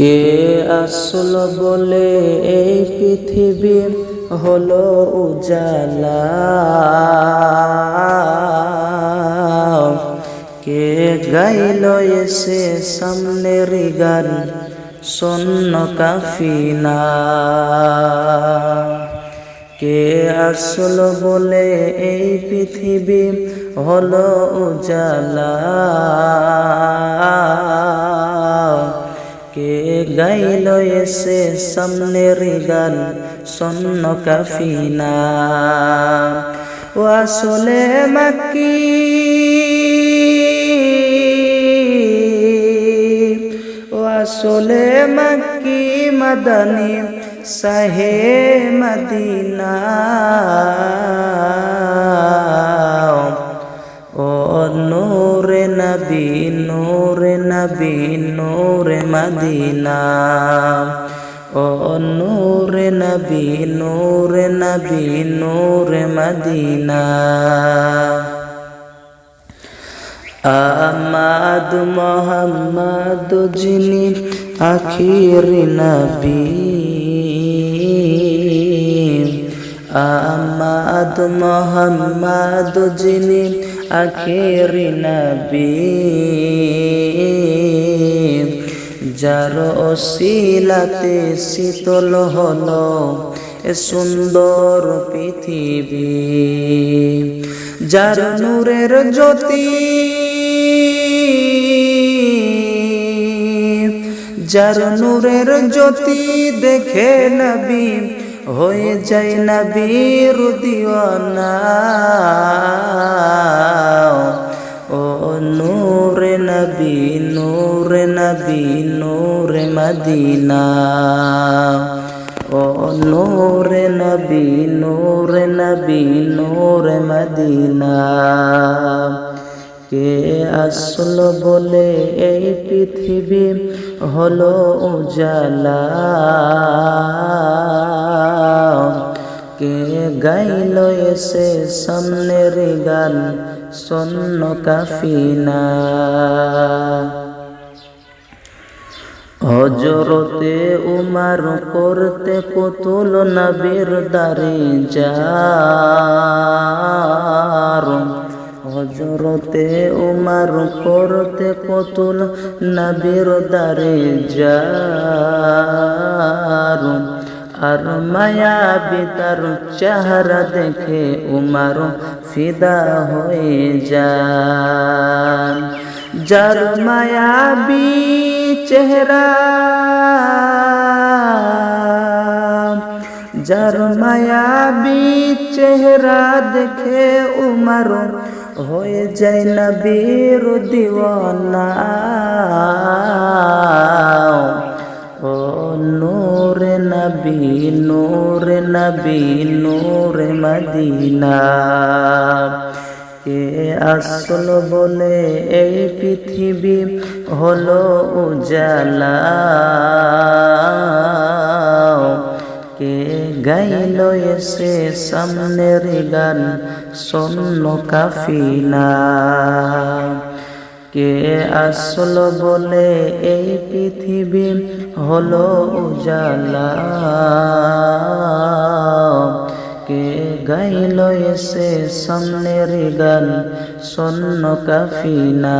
কে আসলো বলে এই পৃথিবী হলো উজালা, কে গাইল এসে সামনের গান শূন্য কাফিনা। কে আসলো বলে এই পৃথিবী হলো উজালা, কে গাইল এসে সামনের গান শূন্য কাফিনা। ও আসলে মাক্কি, ও আসলে মাক্কি মাদানী শাহে মদিনা। ও নূরে নবী নূরে নবী নূরে মদিনা, ও নূরে নবী নূরে নবী নূরে মদিনা। আহমদ মোহাম্মদ যিনি আখির নবী, আহমদ মোহাম্মদ যিনি আখির নবী, যার ওসিলাতে শীতল হলো এ সুন্দর পৃথিবী, যার নূরের জ্যোতি, যার নূরের জ্যোতি দেখে নবী হয়ে যায় নবীর দিওয়ানা। ও নূরে নবী নূরে নবী নূরে মদিনা, ও নূরে নবী নূরে নবী নূরে মদিনা। কে আসলো বলে এই পৃথিবী হলো উজালা, কে গাইল এসে সামনের গান শূন্য কাফিনা। হযরতে উমর করতে কতল নবীর দারে যার, হযরতে উমর করতে কতল নবীর দারে যার। আর মায়াবী তার চেহারা দেখে উমর ফিদা হয়ে যান, যার মায়াবী চেহারা, যার মায়াবী চেহারা দেখে উমর হয়ে যায় নবীর দিওয়ানা। ও নূরে নবী নূরে নবী নূরে মদিনা, কে আসলো বলে এই পৃথিবী হলো উজালা, কে গাইল এসে সামনের গান শূন্য কাফিনা। কে আসলো বলে এই পৃথিবী হলো উজালা, কে গাইল এসে সামনের গান শূন্য কাফিনা।